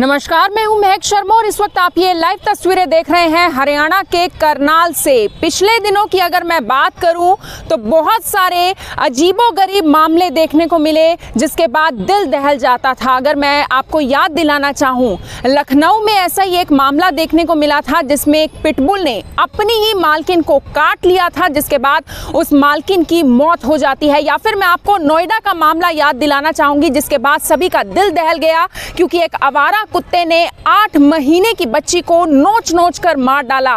नमस्कार, मैं हूं महक शर्मा और इस वक्त आप ये लाइव तस्वीरें देख रहे हैं हरियाणा के करनाल से। पिछले दिनों की अगर मैं बात करूं तो बहुत सारे अजीबोगरीब मामले देखने को मिले जिसके बाद दिल दहल जाता था। अगर मैं आपको याद दिलाना चाहूं, लखनऊ में ऐसा ही एक मामला देखने को मिला था जिसमें एक पिटबुल ने अपनी ही मालकिन को काट लिया था, जिसके बाद उस मालकिन की मौत हो जाती है। या फिर मैं आपको नोएडा का मामला याद दिलाना चाहूंगी जिसके बाद सभी का दिल दहल गया क्योंकि एक आवारा कुत्ते ने 8 महीने की बच्ची को नोच नोच कर मार डाला।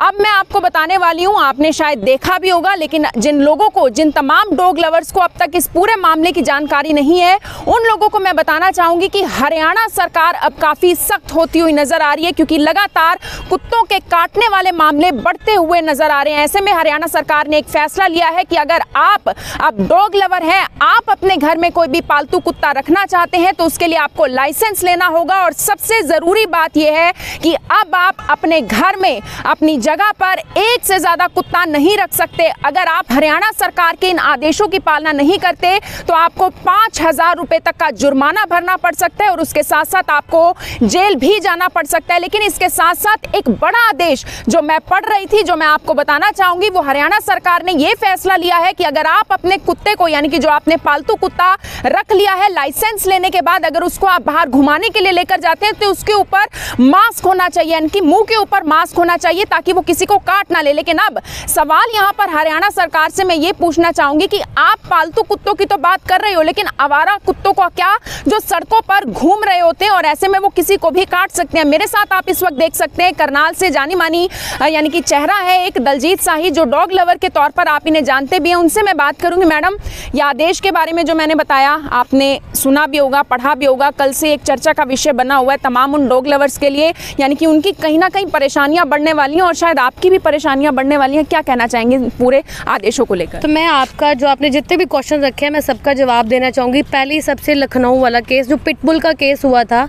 अब मैं आपको बताने वाली हूं, आपने शायद देखा भी होगा, लेकिन जिन लोगों को, जिन तमाम डॉग लवर्स को अब तक इस पूरे मामले की जानकारी नहीं है, उन लोगों को मैं बताना चाहूंगी कि हरियाणा सरकार अब काफी सख्त होती हुई नजर आ रही है क्योंकि लगातार कुत्तों के काटने वाले मामले बढ़ते हुए नजर आ रहे हैं। ऐसे में हरियाणा सरकार ने एक फैसला लिया है कि अगर आप अब डॉग लवर हैं, आप अपने घर में कोई भी पालतू कुत्ता रखना चाहते हैं तो उसके लिए आपको लाइसेंस लेना होगा। और सबसे जरूरी बात यह है कि अब आप अपने घर में, अपनी जगह पर एक से ज्यादा कुत्ता नहीं रख सकते। अगर आप हरियाणा सरकार के इन आदेशों की पालना नहीं करते तो आपको 5,000 रुपए तक का जुर्माना भरना पड़ सकता है और उसके साथ साथ आपको जेल भी जाना पड़ सकता है। लेकिन इसके साथ साथ एक बड़ा आदेश जो मैं पढ़ रही थी, जो मैं आपको बताना चाहूंगी, वो हरियाणा सरकार ने यह फैसला लिया है कि अगर आप अपने कुत्ते को, यानी कि जो आपने पालतू कुत्ता रख लिया है, लाइसेंस लेने के बाद अगर उसको आप बाहर घुमाने के लिए लेकर जाते हैं तो उसके ऊपर मास्क होना चाहिए, यानी कि मुंह के ऊपर मास्क होना चाहिए ताकि वो किसी को काट ना ले। लेकिन अब सवाल यहां पर हरियाणा सरकार से मैं ये पूछना चाहूंगी कि आप पालतू कुत्तों की तो बात कर रहे हो, लेकिन आवारा कुत्तों का क्या, जो सड़कों पर घूम रहे होते हैं और ऐसे में वो किसी को भी काट सकते हैं। मेरे साथ आप इस वक्त देख सकते हैं करनाल से जानी मानी यानी कि चेहरा है एक दलजीत शाही, जो डॉग लवर के तौर पर आप इन्हें जानते भी हैं। उनसे मैं बात करूंगी। मैडम, ये आदेश के बारे में जो मैंने बताया आपने सुना भी होगा, पढ़ा भी होगा, कल से एक चर्चा का विषय बना हुआ है तमाम उन डॉग लवर्स के लिए, यानी कि उनकी कहीं ना कहीं परेशानियां बढ़ने वाली हैं और शायद आपकी भी परेशानियां बढ़ने वाली हैं। क्या कहना चाहेंगे पूरे आदेशों को लेकर? तो मैं आपका, जो आपने जितने भी क्वेश्चन रखे हैं, मैं सबका जवाब देना चाहूँगी। पहले सबसे लखनऊ वाला केस, जो पिटबुल का केस हुआ था,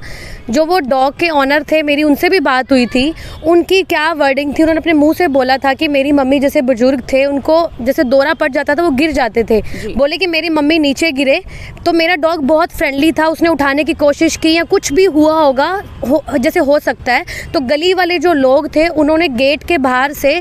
जो वो डॉग के ऑनर थे, मेरी उनसे भी बात हुई थी। उनकी क्या वर्डिंग थी, उन्होंने अपने मुंह से बोला था कि मेरी मम्मी जैसे बुजुर्ग थे, उनको जैसे दौरा पड़ जाता था वो गिर जाते थे। बोले कि मेरी मम्मी नीचे गिरे तो मेरा डॉग बहुत फ्रेंडली था, उसने उठाने की कोशिश की या कुछ भी हुआ होगा, जैसे हो सकता है। तो गली वाले जो लोग थे उन्होंने गेट के बाहर से,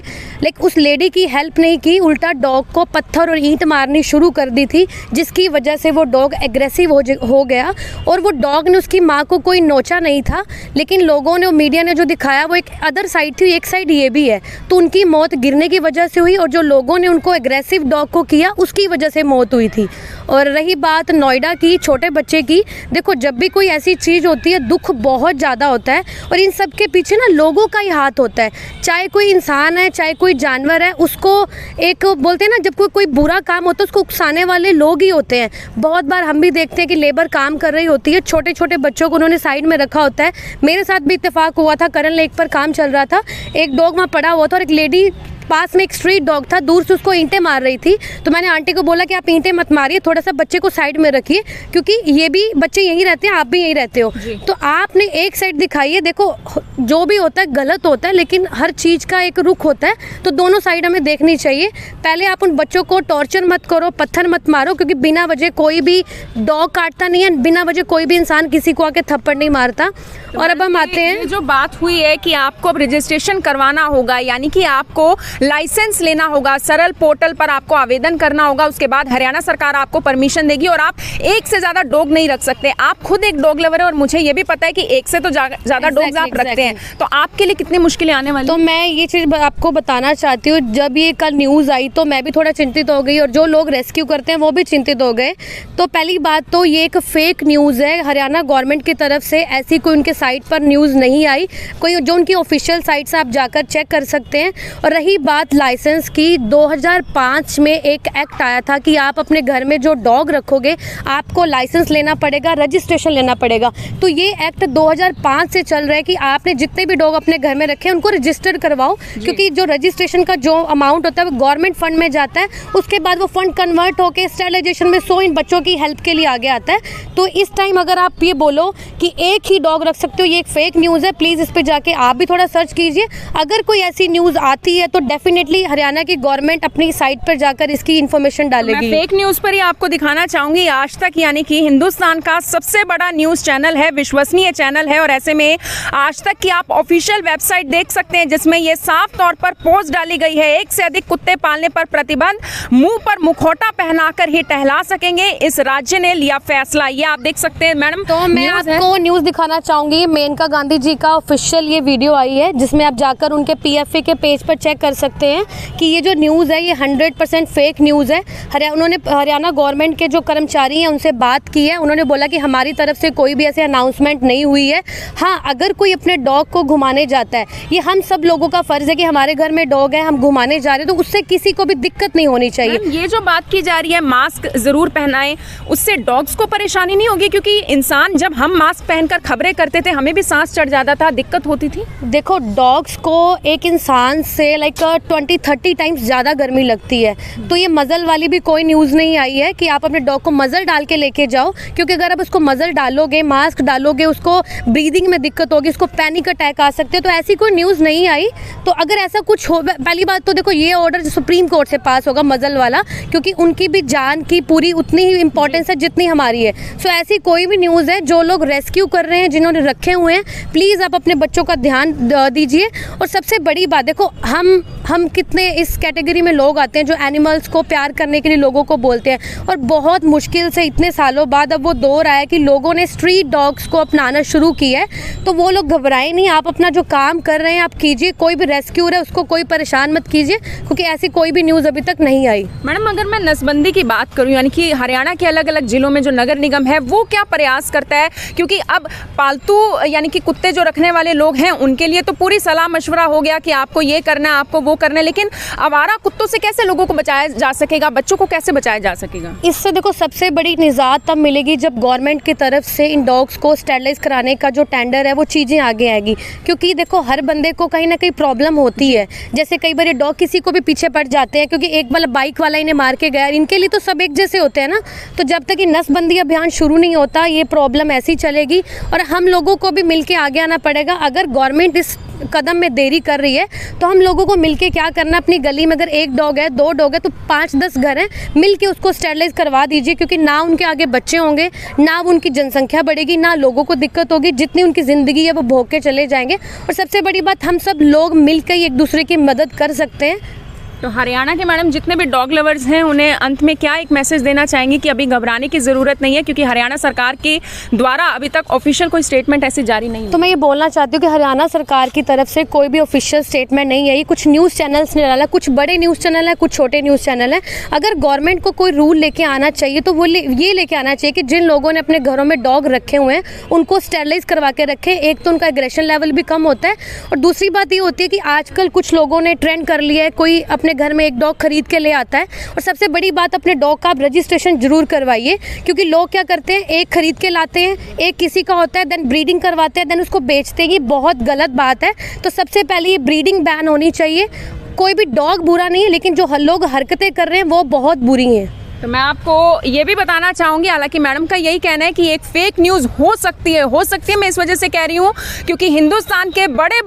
लेकिन उस लेडी की हेल्प नहीं की, उल्टा डॉग को पत्थर और ईंट मारनी शुरू कर दी थी, जिसकी वजह से वो डॉग एग्रेसिव हो गया। और वो डॉग ने उसकी माँ को कोई नोचा नहीं था, लेकिन लोगों ने, मीडिया ने जो दिखाया वो एक अदर साइड थी, एक साइड ये भी है। तो उनकी मौत गिरने की वजह से हुई और जो लोगों ने उनको एग्रेसिव डॉग को किया उसकी वजह से मौत हुई थी। और रही बात नोएडा की, छोटे बच्चे की, देखो जब भी कोई ऐसी चीज़ होती है दुख बहुत ज़्यादा होता है और इन सब के पीछे ना लोगों का ही हाथ होता है। चाहे कोई इंसान है, चाहे कोई जानवर है, उसको एक बोलते हैं ना, जब कोई बुरा काम होता है उसको उकसाने वाले लोग ही होते हैं। बहुत बार हम भी देखते हैं कि लेबर काम कर रही होती है, छोटे छोटे बच्चों को उन्होंने साइड में रखा होता है। मेरे साथ भी इत्तेफाक हुआ था, करन लेक पर काम चल रहा था, एक डॉग वहाँ पड़ा हुआ था और एक लेडी, पास में एक स्ट्रीट डॉग था, दूर से उसको ईंटें मार रही थी। तो मैंने आंटी को बोला कि आप ईंटें मत मारिए, थोड़ा सा बच्चे को साइड में रखिए, क्योंकि ये भी बच्चे यहीं रहते हैं, आप भी यहीं रहते हो। तो आपने एक साइड दिखाई है। देखो जो भी होता है गलत होता है, लेकिन हर चीज़ का एक रुख होता है, तो दोनों साइड हमें देखनी चाहिए। पहले आप उन बच्चों को टॉर्चर मत करो, पत्थर मत मारो, क्योंकि बिना वजह कोई भी डॉग काटता नहीं है, बिना वजह कोई भी इंसान किसी को आके थप्पड़ नहीं मारता। और अब हम आते हैं, जो बात हुई है कि आपको अब रजिस्ट्रेशन करवाना होगा, यानी कि आपको लाइसेंस लेना होगा, सरल पोर्टल पर आपको आवेदन करना होगा, उसके बाद हरियाणा सरकार आपको परमिशन देगी और आप एक से ज्यादा डॉग नहीं रख सकते। आप खुद एक डॉग लवर है और मुझे ये भी पता है कि एक से तो ज्यादा डॉग्स आप रखते हैं, तो आपके लिए कितनी मुश्किलें आने वाली? तो मैं ये चीज़ आपको बताना चाहती हूँ, जब ये कल न्यूज़ आई तो मैं भी थोड़ा चिंतित हो गई और जो लोग रेस्क्यू करते हैं वो भी चिंतित हो गए। तो पहली बात तो ये एक फेक न्यूज़ है, हरियाणा गवर्नमेंट की तरफ से ऐसी कोई उनके साइट पर न्यूज़ नहीं आई, कोई जो उनकी ऑफिशियल साइट से आप जाकर चेक कर सकते हैं। और रही बात लाइसेंस की, 2005 में एक एक्ट आया था कि आप अपने घर में जो डॉग रखोगे आपको लाइसेंस लेना पड़ेगा, रजिस्ट्रेशन लेना पड़ेगा। तो ये एक्ट 2005 से चल रहा है कि आपने जितने भी डॉग अपने घर में रखे हैं उनको रजिस्टर करवाओ, क्योंकि जो रजिस्ट्रेशन का जो अमाउंट होता है वो गवर्नमेंट फंड में जाता है, उसके बाद वो फंड कन्वर्ट होकर स्टेरिलाइजेशन में इन बच्चों की हेल्प के लिए आगे आता है। तो इस टाइम अगर आप ये बोलो कि एक ही डॉग रख सकते हो, ये एक फेक न्यूज़ है। प्लीज़ इस पर जाके आप भी थोड़ा सर्च कीजिए। अगर कोई ऐसी न्यूज़ आती है तो डेफिनेटली हरियाणा की गवर्नमेंट अपनी साइट पर जाकर इसकी इन्फॉर्मेशन मैं डालेगी। फेक न्यूज पर ही आपको दिखाना चाहूंगी। आज तक यानी कि हिंदुस्तान का सबसे बड़ा न्यूज चैनल है, विश्वसनीय चैनल है, और ऐसे में आज तक की आप ऑफिशियल वेबसाइट देख सकते हैं जिसमें ये साफ तौर पर पोस्ट डाली गई है, 1 से अधिक कुत्ते पालने पर प्रतिबंध, मुंह पर मुखौटा पहनाकर ही टहला सकेंगे, इस राज्य ने लिया फैसला। ये आप देख सकते हैं मैडम। तो मैं आपको न्यूज़ दिखाना चाहूँगी, मेनका गांधी जी का ऑफिशियल ये वीडियो आई है जिसमें आप जाकर उनके PFA के पेज पर चेक कर सकते हैं कि ये जो न्यूज़ है ये 100% फेक न्यूज़ है। उन्होंने हरियाणा गवर्नमेंट के जो कर्मचारी हैं उनसे बात की है, उन्होंने बोला कि हमारी तरफ से कोई भी ऐसे अनाउंसमेंट नहीं हुई है। हाँ, अगर कोई अपने डॉग को घुमाने जाता है, ये हम सब लोगों का फ़र्ज़ है कि हमारे घर में डॉग है, हम घुमाने जा रहे हैं, तो उससे किसी को भी दिक्कत नहीं होनी चाहिए। ये जो बात की जा रही है मास्क जरूर पहनाएं, उससे डॉग्स को परेशानी नहीं होगी? क्योंकि इंसान जब हम मास्क पहनकर खबरें करते थे हमें भी सांस चढ़ जाता था, दिक्कत होती थी। देखो, डॉग्स को एक इंसान से लाइक 20-30 टाइम्स ज़्यादा गर्मी लगती है, तो ये मज़ल वाली भी कोई न्यूज़ नहीं आई है कि आप अपने डॉग को मज़ल डाल के लेके जाओ, क्योंकि अगर आप उसको मज़ल डालोगे, मास्क डालोगे, उसको ब्रीदिंग में दिक्कत होगी, उसको पैनिक अटैक आ सकते हैं, तो ऐसी कोई न्यूज़ नहीं आई। तो अगर ऐसा कुछ हो, पहली बात तो देखो ये ऑर्डर सुप्रीम कोर्ट से पास होगा मज़ल वाला, क्योंकि उनकी भी जान की पूरी उतनी ही इंपॉर्टेंस है जितनी हमारी है। सो ऐसी कोई भी न्यूज़ है, जो लोग रेस्क्यू कर रहे हैं, जिन्होंने रखे हुए हैं, प्लीज़ आप अपने बच्चों का ध्यान दीजिए। और सबसे बड़ी बात देखो, हम कितने इस कैटेगरी में लोग आते हैं जो एनिमल्स को प्यार करने के लिए लोगों को बोलते हैं, और बहुत मुश्किल से इतने सालों बाद अब वो दौर आया कि लोगों ने स्ट्रीट डॉग्स को अपनाना शुरू किया है। तो वो लोग घबराए नहीं, आप अपना जो काम कर रहे हैं आप कीजिए, कोई भी रेस्क्यूर है उसको कोई परेशान मत कीजिए, क्योंकि ऐसी कोई भी न्यूज़ अभी तक नहीं आई। मैडम, अगर मैं नसबंदी की बात करूं, यानी कि हरियाणा के अलग अलग जिलों में जो नगर निगम है वो क्या प्रयास करता है? क्योंकि अब पालतू यानी कि कुत्ते जो रखने वाले लोग हैं उनके लिए तो पूरी सलाह मशवरा हो गया कि आपको ये करना है, आपको वो करना है, लेकिन आवारा कुत्तों से कैसे लोगों को बचाया जा सकेगा, बच्चों को कैसे बचाया जा सकेगा? इससे देखो सबसे बड़ी निजात तब मिलेगी जब गवर्नमेंट की तरफ से इन डॉग्स को स्टेरलाइज कराने का जो टेंडर है वो चीज़ें आगे आएगी। क्योंकि देखो हर बंदे को कहीं ना कहीं प्रॉब्लम होती है, जैसे कई बार ये डॉग किसी को भी पीछे पड़ जाते हैं, क्योंकि एक वाला बाइक वाला इन्हें मार के गया, इनके लिए तो सब एक जैसे होते हैं ना। तो जब तक ये नसबंदी अभियान शुरू नहीं होता ये प्रॉब्लम ऐसी चलेगी, और हम लोगों को भी मिलके आगे आना पड़ेगा। अगर गवर्नमेंट इस कदम में देरी कर रही है तो हम लोगों को मिलके क्या करना, अपनी गली में अगर 1 डॉग है, 2 डॉग है, तो 5-10 घर हैं, मिलके उसको स्टेरलाइज करवा दीजिए। क्योंकि ना उनके आगे बच्चे होंगे, ना उनकी जनसंख्या बढ़ेगी, ना लोगों को दिक्कत होगी, जितनी उनकी ज़िंदगी है वो भोग के चले जाएंगे। और सबसे बड़ी बात, हम सब लोग मिलकर ही एक दूसरे की मदद कर सकते हैं। तो हरियाणा के मैडम जितने भी डॉग लवर्स हैं उन्हें अंत में क्या एक मैसेज देना चाहेंगी कि अभी घबराने की ज़रूरत नहीं है, क्योंकि हरियाणा सरकार के द्वारा अभी तक ऑफिशियल कोई स्टेटमेंट ऐसे जारी नहीं है? तो मैं ये बोलना चाहती हूँ कि हरियाणा सरकार की तरफ से कोई भी ऑफिशियल स्टेटमेंट नहीं है। कुछ न्यूज़ चैनल्स ने डाला, कुछ बड़े न्यूज़ चैनल हैं, कुछ छोटे न्यूज़ चैनल हैं। अगर गवर्नमेंट को कोई रूल लेके आना चाहिए तो वो ये लेके आना चाहिए कि जिन लोगों ने अपने घरों में डॉग रखे हुए हैं उनको स्टेरलाइज करवा के रखें। एक तो उनका एग्रेशन लेवल भी कम होता है, और दूसरी बात ये होती है कि आजकल कुछ लोगों ने ट्रेंड कर लिया है, कोई अपने घर में एक डॉग खरीद के ले आता है। और सबसे बड़ी बात, अपने डॉग का आप रजिस्ट्रेशन जरूर करवाइए, क्योंकि लोग क्या करते हैं, एक खरीद के लाते हैं, एक किसी का होता है, देन ब्रीडिंग करवाते हैं, देन उसको बेचते हैं। ये बहुत गलत बात है। तो सबसे पहले ये ब्रीडिंग बैन होनी चाहिए। कोई भी डॉग बुरा नहीं है, लेकिन जो लोग हरकतें कर रहे हैं वो बहुत बुरी हैं। तो मैं आपको ये भी बताना चाहूँगी, हालांकि मैडम का यही कहना है कि एक फेक न्यूज़ हो सकती है। मैं इस वजह से कह रही हूँ क्योंकि हिंदुस्तान के बड़े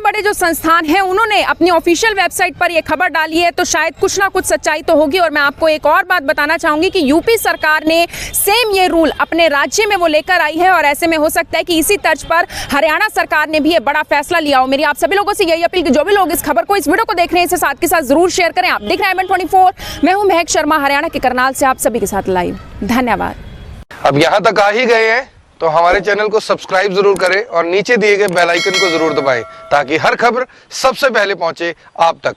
बड़े जो संस्थान हैं उन्होंने अपनी ऑफिशियल वेबसाइट पर ये खबर डाली है, तो शायद कुछ ना कुछ सच्चाई तो होगी। और मैं आपको एक और बात बताना चाहूँगी कि यूपी सरकार ने सेम ये रूल अपने राज्य में वो लेकर आई है, और ऐसे में हो सकता है कि इसी तर्ज पर हरियाणा सरकार ने भी ये बड़ा फैसला लिया हो। मेरी आप सभी लोगों से यही अपील कि जो भी लोग इस खबर को, इस वीडियो को देख रहे हैं, इसे साथ के साथ जरूर शेयर करें। आप देख रहे हैं IMN24, मैं हूँ महक शर्मा, हरियाणा के करनाल से आप सभी के साथ लाइव। धन्यवाद। अब यहाँ तक आ ही गए हैं तो हमारे चैनल को सब्सक्राइब जरूर करें और नीचे दिए गए बेल आइकन को जरूर दबाएं, ताकि हर खबर सबसे पहले पहुंचे आप तक।